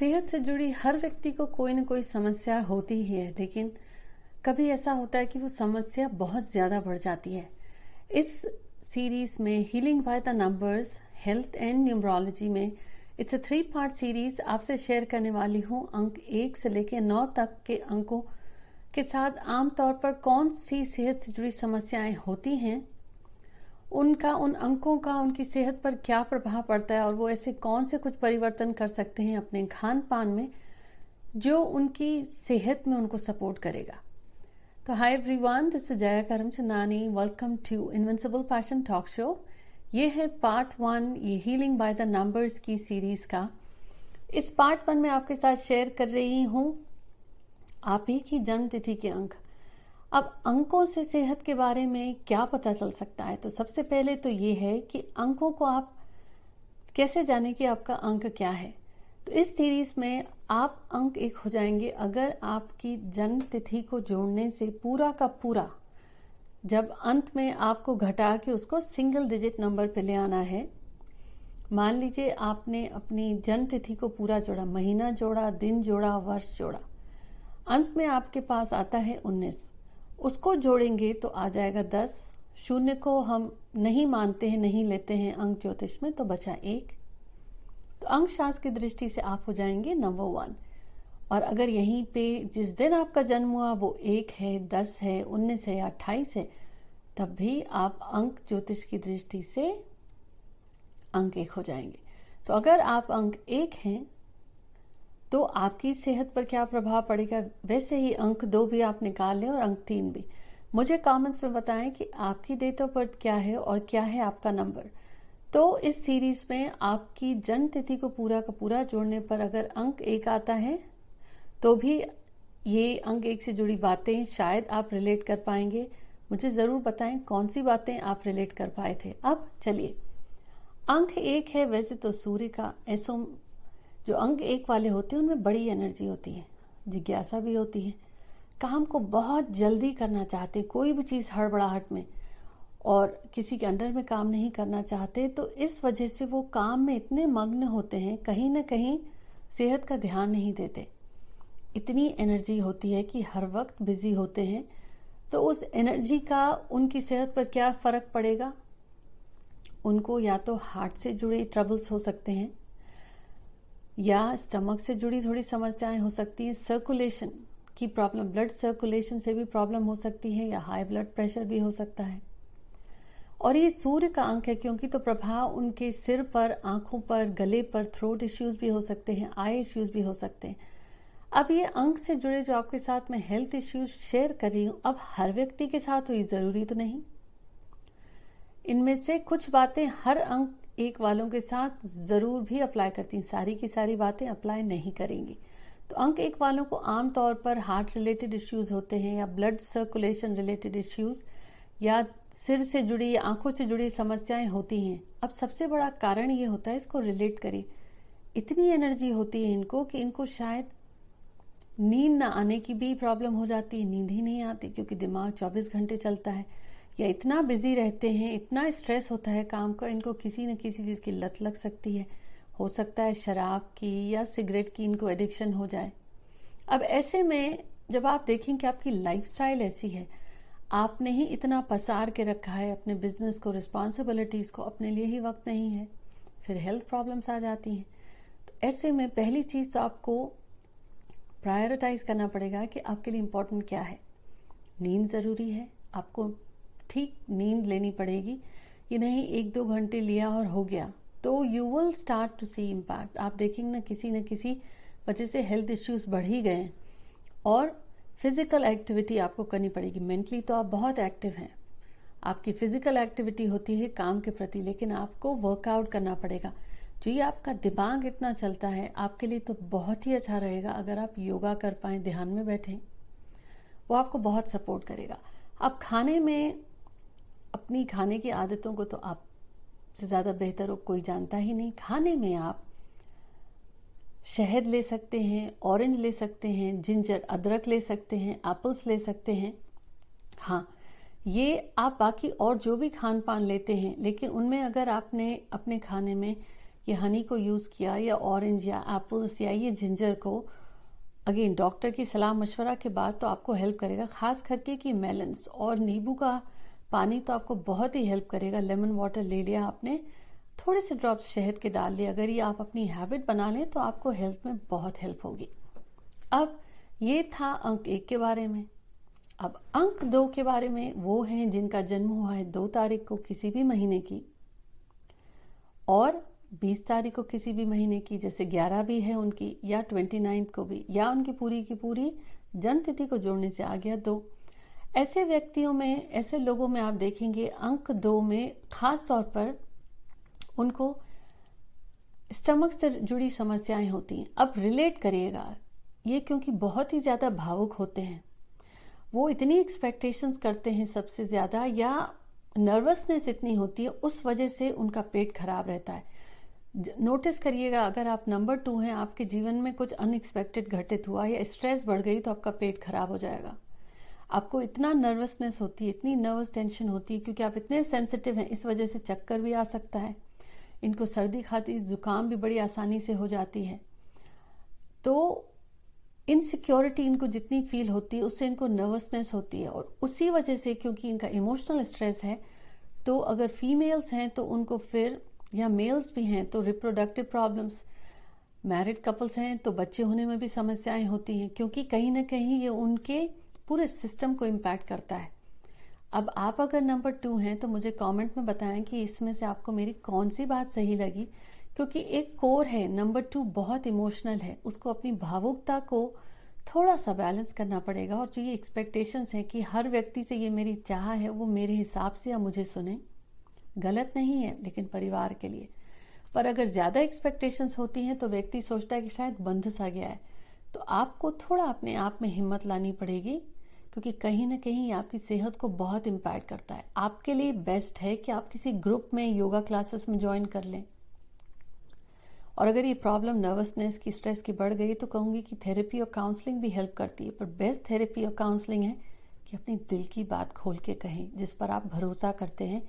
सेहत से जुड़ी हर व्यक्ति को कोई न कोई समस्या होती ही है, लेकिन कभी ऐसा होता है कि वो समस्या बहुत ज़्यादा बढ़ जाती है। इस सीरीज में healing by the numbers, health and numerology में इट्स अ 3 पार्ट सीरीज आपसे शेयर करने वाली हूँ। अंक 1 से लेकर 9 तक के अंकों के साथ आमतौर पर कौन सी सेहत से जुड़ी समस्याएं होती हैं, उनका उन अंकों का उनकी सेहत पर क्या प्रभाव पड़ता है और वो ऐसे कौन से कुछ परिवर्तन कर सकते हैं अपने खान पान में जो उनकी सेहत में उनको सपोर्ट करेगा। तो hi everyone, this is Jaya Karamchandani. Welcome to invincible passion talk show. ये है पार्ट 1, ये हीलिंग बाय द नंबर्स की सीरीज का। इस पार्ट 1 में आपके साथ शेयर कर रही हूँ आप ही की जन्म तिथि के अंक। अब अंकों से सेहत के बारे में क्या पता चल सकता है? तो सबसे पहले तो ये है कि अंकों को आप कैसे जाने कि आपका अंक क्या है। तो इस सीरीज में आप अंक 1 हो जाएंगे अगर आपकी जन्म तिथि को जोड़ने से पूरा का पूरा, जब अंत में आपको घटा के उसको सिंगल डिजिट नंबर पे ले आना है। मान लीजिए आपने अपनी जन्म तिथि को पूरा जोड़ा, महीना जोड़ा, दिन जोड़ा, वर्ष जोड़ा, अंत में आपके पास आता है 19। उसको जोड़ेंगे तो आ जाएगा 10। शून्य को हम नहीं मानते हैं, नहीं लेते हैं अंक ज्योतिष में, तो बचा 1। तो अंक शास्त्र की दृष्टि से आप हो जाएंगे नंबर 1। और अगर यहीं पे जिस दिन आपका जन्म हुआ वो 1 है, 10 है, 19 है या 28 है, तब भी आप अंक ज्योतिष की दृष्टि से अंक 1 हो जाएंगे। तो अगर आप अंक 1 हैं तो आपकी सेहत पर क्या प्रभाव पड़ेगा, वैसे ही अंक 2 भी आप निकाल लें और अंक 3 भी। मुझे कमेंट्स में बताएं कि आपकी डेट ऑफ बर्थ क्या है और क्या है आपका नंबर। तो इस सीरीज में आपकी जन्म तिथि को पूरा का पूरा जोड़ने पर अगर अंक 1 आता है तो भी ये अंक 1 से जुड़ी बातें शायद आप रिलेट कर पाएंगे। मुझे जरूर बताएं कौन सी बातें आप रिलेट कर पाए थे। अब चलिए, अंक 1 है वैसे तो सूर्य का। ऐसो जो अंक 1 वाले होते हैं उनमें बड़ी एनर्जी होती है, जिज्ञासा भी होती है, काम को बहुत जल्दी करना चाहते हैं, कोई भी चीज़ हड़बड़ाहट में, और किसी के अंडर में काम नहीं करना चाहते। तो इस वजह से वो काम में इतने मग्न होते हैं, कहीं ना कहीं सेहत का ध्यान नहीं देते। इतनी एनर्जी होती है कि हर वक्त बिजी होते हैं। तो उस एनर्जी का उनकी सेहत पर क्या फर्क पड़ेगा? उनको या तो हार्ट से जुड़े ट्रबल्स हो सकते हैं, या स्टमक से जुड़ी थोड़ी समस्याएं हो सकती हैं, सर्कुलेशन की प्रॉब्लम, ब्लड सर्कुलेशन से भी प्रॉब्लम हो सकती है, या हाई ब्लड प्रेशर भी हो सकता है। और ये सूर्य का अंक है क्योंकि तो प्रभाव उनके सिर पर, आंखों पर, गले पर, थ्रोट इश्यूज भी हो सकते हैं, आई इश्यूज भी हो सकते हैं। अब ये अंक से जुड़े जो आपके साथ मैं हेल्थ इश्यूज शेयर कर रही हूँ, अब हर व्यक्ति के साथ हुई जरूरी तो नहीं। इनमें से कुछ बातें हर अंक 1 वालों के साथ जरूर भी अप्लाई करती हैं, सारी की सारी बातें अप्लाई नहीं करेंगी। तो अंक 1 वालों को आमतौर पर हार्ट रिलेटेड इश्यूज होते हैं, या ब्लड सर्कुलेशन रिलेटेड इश्यूज, या सिर से जुड़ी, आंखों से जुड़ी समस्याएं होती हैं। अब सबसे बड़ा कारण ये होता है, इसको रिलेट करिए, इतनी एनर्जी होती है इनको कि इनको शायद नींद ना आने की भी प्रॉब्लम हो जाती है। नींद ही नहीं आती क्योंकि दिमाग 24 घंटे चलता है, या इतना बिजी रहते हैं, इतना स्ट्रेस होता है काम का, इनको किसी न किसी चीज की लत लग सकती है। हो सकता है शराब की या सिगरेट की इनको एडिक्शन हो जाए। अब ऐसे में जब आप देखें कि आपकी लाइफस्टाइल ऐसी है, आपने ही इतना पसार के रखा है अपने बिजनेस को, रिस्पॉन्सिबिलिटीज को, अपने लिए ही वक्त नहीं है, फिर हेल्थ प्रॉब्लम्स आ जाती हैं। तो ऐसे में पहली चीज तो आपको प्रायोरिटाइज करना पड़ेगा कि आपके लिए इम्पोर्टेंट क्या है। नींद जरूरी है, आपको ठीक नींद लेनी पड़ेगी। ये नहीं 1-2 घंटे लिया और हो गया, तो you will start to see impact. आप देखेंगे न किसी वजह से हेल्थ इश्यूज बढ़ ही गए हैं। और फिजिकल एक्टिविटी आपको करनी पड़ेगी। मेंटली तो आप बहुत एक्टिव हैं, आपकी फिजिकल एक्टिविटी होती है काम के प्रति, लेकिन आपको वर्कआउट करना पड़ेगा। जो ये आपका दिमाग इतना चलता है, आपके लिए तो बहुत ही अच्छा रहेगा अगर आप योगा कर पाए, ध्यान में बैठें, वो आपको बहुत सपोर्ट करेगा। आप खाने में, अपनी खाने की आदतों को तो आपसे ज्यादा बेहतर कोई जानता ही नहीं। खाने में आप शहद ले सकते हैं, ऑरेंज ले सकते हैं, जिंजर अदरक ले सकते हैं, एप्पल्स ले सकते हैं। हाँ, ये आप बाकी और जो भी खान पान लेते हैं, लेकिन उनमें अगर आपने अपने खाने में ये हनी को यूज किया या ऑरेंज या एप्पल्स या ये जिंजर को, अगेन डॉक्टर की सलाह मशवरा के बाद, तो आपको हेल्प करेगा। खास करके कि मेलन्स और नींबू का पानी तो आपको बहुत ही हेल्प करेगा। लेमन वाटर ले लिया आपने, थोड़े से ड्रॉप्स शहद के डाल लिए, अगर ये आप अपनी हैबिट बना लें तो आपको हेल्थ में बहुत हेल्प होगी। अब ये था अंक 1 के बारे में। अब अंक 2 के बारे में, वो हैं जिनका जन्म हुआ है 2 तारीख को किसी भी महीने की और 20 तारीख को किसी भी महीने की, जैसे 11 भी है उनकी, या 29 को भी, या उनकी पूरी की पूरी जन्म तिथि को जोड़ने से आ गया 2। ऐसे व्यक्तियों में, ऐसे लोगों में आप देखेंगे अंक 2 में खास तौर पर उनको स्टमक से जुड़ी समस्याएं होती हैं। अब रिलेट करिएगा ये, क्योंकि बहुत ही ज्यादा भावुक होते हैं, वो इतनी एक्सपेक्टेशंस करते हैं सबसे ज्यादा, या नर्वसनेस इतनी होती है, उस वजह से उनका पेट खराब रहता है। नोटिस करिएगा, अगर आप नंबर 2 हैं, आपके जीवन में कुछ अनएक्सपेक्टेड घटित हुआ या स्ट्रेस बढ़ गई तो आपका पेट खराब हो जाएगा। आपको इतना नर्वसनेस होती है, इतनी नर्वस टेंशन होती है, क्योंकि आप इतने सेंसिटिव हैं, इस वजह से चक्कर भी आ सकता है। इनको सर्दी खांसी जुकाम भी बड़ी आसानी से हो जाती है। तो इनसिक्योरिटी इनको जितनी फील होती है, उससे इनको नर्वसनेस होती है, और उसी वजह से, क्योंकि इनका इमोशनल स्ट्रेस है, तो अगर फीमेल्स हैं तो उनको फिर, या मेल्स भी हैं तो रिप्रोडक्टिव प्रॉब्लम्स, मैरिड कपल्स हैं तो बच्चे होने में भी समस्याएं होती हैं, क्योंकि कहीं ना कहीं ये उनके पूरे सिस्टम को इम्पैक्ट करता है। अब आप अगर नंबर 2 हैं तो मुझे कमेंट में बताएं कि इसमें से आपको मेरी कौन सी बात सही लगी, क्योंकि एक कोर है, नंबर 2 बहुत इमोशनल है, उसको अपनी भावुकता को थोड़ा सा बैलेंस करना पड़ेगा। और जो ये एक्सपेक्टेशंस हैं कि हर व्यक्ति से ये मेरी चाह है वो मेरे हिसाब से या मुझे सुने, गलत नहीं है, लेकिन परिवार के लिए। पर अगर ज्यादा एक्सपेक्टेशंस होती हैं तो व्यक्ति सोचता है कि शायद बंध सा गया है। तो आपको थोड़ा अपने आप में हिम्मत लानी पड़ेगी, क्योंकि कहीं ना कहीं आपकी सेहत को बहुत इम्पैक्ट करता है। आपके लिए बेस्ट है कि आप किसी ग्रुप में, योगा क्लासेस में ज्वाइन कर लें। और अगर ये प्रॉब्लम नर्वसनेस की, स्ट्रेस की बढ़ गई तो कहूंगी कि थेरेपी और काउंसलिंग भी हेल्प करती है। पर बेस्ट थेरेपी और काउंसलिंग है कि अपनी दिल की बात खोल के कहें, जिस पर आप भरोसा करते हैं।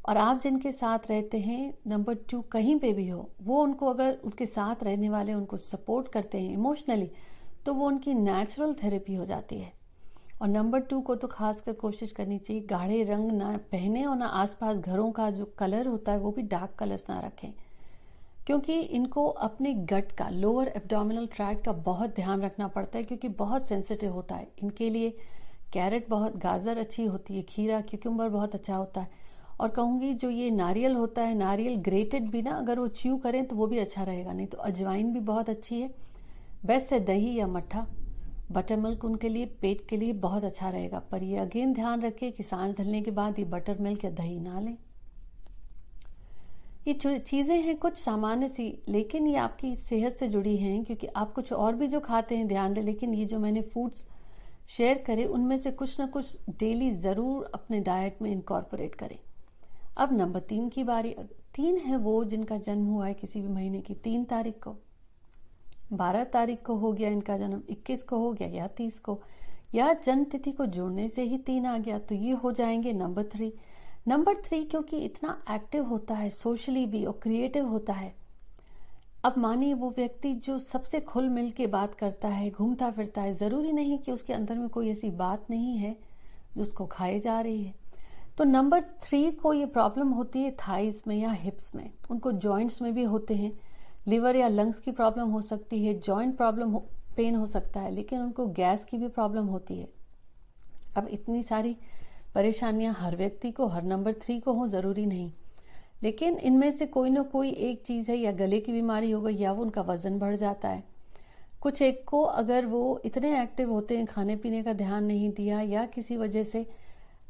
और आप जिनके साथ रहते हैं, नंबर 2 कहीं पे भी हो, वो उनको, अगर उनके साथ रहने वाले उनको सपोर्ट करते हैं इमोशनली, तो वो उनकी नेचुरल थेरेपी हो जाती है। और नंबर 2 को तो खासकर कोशिश करनी चाहिए गाढ़े रंग ना पहने, और ना आसपास घरों का जो कलर होता है वो भी डार्क कलर्स ना रखें, क्योंकि इनको अपने गट का, लोअर एब्डोमिनल ट्रैक्ट का बहुत ध्यान रखना पड़ता है, क्योंकि बहुत सेंसिटिव होता है। इनके लिए कैरेट बहुत, गाजर अच्छी होती है, खीरा, क्यूकम्बर बहुत अच्छा होता है। और कहूंगी जो ये नारियल होता है, नारियल ग्रेटेड भी ना, अगर वो च्यू करें तो वो भी अच्छा रहेगा, नहीं तो अजवाइन भी बहुत अच्छी है। बेस्ट है दही या मट्ठा, बटर मिल्क उनके लिए, पेट के लिए बहुत अच्छा रहेगा। पर ये अगेन ध्यान रखें कि सांस ढलने के बाद ये बटर मिल्क या दही ना लें। ये चीजें हैं कुछ सामान्य सी, लेकिन ये आपकी सेहत से जुड़ी हैं, क्योंकि आप कुछ और भी जो खाते हैं ध्यान दें, लेकिन ये जो मैंने फूड्स शेयर करे उनमें से कुछ ना कुछ डेली जरूर अपने डाइट में इनकॉर्पोरेट करें। अब नंबर 3 की बारी। 3 है वो जिनका जन्म हुआ है किसी भी महीने की 3 तारीख को, 12 तारीख को हो गया इनका जन्म, 21 को हो गया, या 30 को, या जन्म तिथि को जोड़ने से ही 3 आ गया, तो ये हो जाएंगे नंबर 3। नंबर 3 क्योंकि इतना एक्टिव होता है, सोशली भी और क्रिएटिव होता है। अब मानिए वो व्यक्ति जो सबसे खुल मिल के बात करता है, घूमता फिरता है, जरूरी नहीं कि उसके अंदर में कोई ऐसी बात नहीं है जो उसको खाए जा रही है। तो नंबर 3 को ये प्रॉब्लम होती है थाइज में या हिप्स में, उनको जॉइंट्स में भी होते हैं, लिवर या लंग्स की प्रॉब्लम हो सकती है, जॉइंट प्रॉब्लम पेन हो सकता है, लेकिन उनको गैस की भी प्रॉब्लम होती है। अब इतनी सारी परेशानियां हर व्यक्ति को, हर नंबर 3 को हो जरूरी नहीं, लेकिन इनमें से कोई ना कोई एक चीज है, या गले की बीमारी हो गई, या वो उनका वजन बढ़ जाता है। कुछ एक को अगर वो इतने एक्टिव होते हैं, खाने पीने का ध्यान नहीं दिया, या किसी वजह से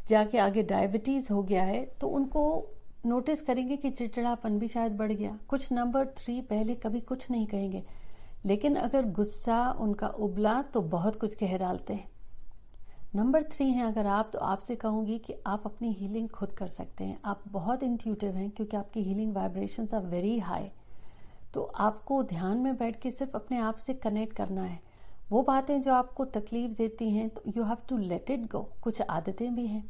जाके आगे डायबिटीज हो गया है, तो उनको नोटिस करेंगे कि चिड़चिड़ापन भी शायद बढ़ गया। कुछ नंबर 3 पहले कभी कुछ नहीं कहेंगे, लेकिन अगर गुस्सा उनका उबला तो बहुत कुछ कह डालते हैं। नंबर 3 है अगर आप, तो आपसे कहूंगी कि आप अपनी हीलिंग खुद कर सकते हैं। आप बहुत इंट्यूटिव हैं, क्योंकि आपकी healing vibrations are very high. तो आपको ध्यान में बैठ के सिर्फ अपने आप से कनेक्ट करना है। वो बातें जो आपको तकलीफ देती हैं, तो you have to let it go. कुछ आदतें भी हैं,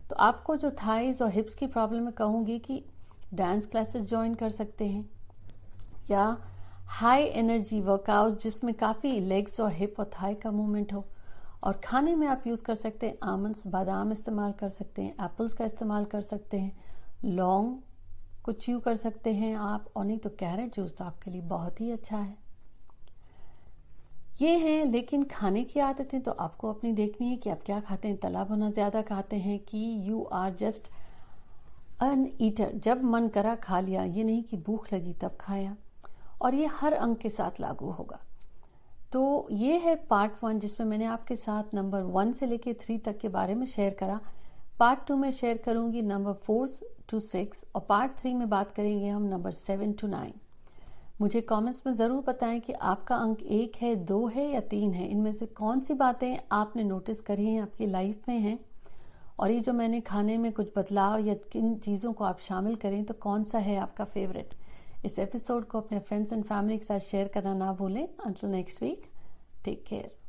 तो आपको जो थाइज और हिप्स की प्रॉब्लम है, कहूंगी कि डांस क्लासेस ज्वाइन कर सकते हैं, या हाई एनर्जी वर्कआउट जिसमें काफ़ी लेग्स और हिप और थाई का मूवमेंट हो। और खाने में आप यूज़ कर सकते हैं आमंड्स, बादाम इस्तेमाल कर सकते हैं, एप्पल्स का इस्तेमाल कर सकते हैं, लौंग को च्यू कर सकते हैं आप, और नहीं तो कैरेट जूस तो आपके लिए बहुत ही अच्छा है। ये हैं लेकिन खाने की आदतें तो आपको अपनी देखनी है कि आप क्या खाते हैं। तला भुना ज़्यादा खाते हैं कि you are just an eater, जब मन करा खा लिया, ये नहीं कि भूख लगी तब खाया। और ये हर अंग के साथ लागू होगा। तो ये है पार्ट 1 जिसमें मैंने आपके साथ नंबर 1 से लेके 3 तक के बारे में शेयर करा। पार्ट 2 में शेयर करूंगी नंबर 4 to 6 और पार्ट 3 में बात करेंगे हम नंबर 7 to 9। मुझे कमेंट्स में ज़रूर बताएं कि आपका अंक 1 है, 2 है या 3 है। इनमें से कौन सी बातें आपने नोटिस करी हैं, आपकी लाइफ में हैं, और ये जो मैंने खाने में कुछ बदलाव या किन चीज़ों को आप शामिल करें तो कौन सा है आपका फेवरेट। इस एपिसोड को अपने फ्रेंड्स एंड फैमिली के साथ शेयर करना ना भूलें। Until next week, take care.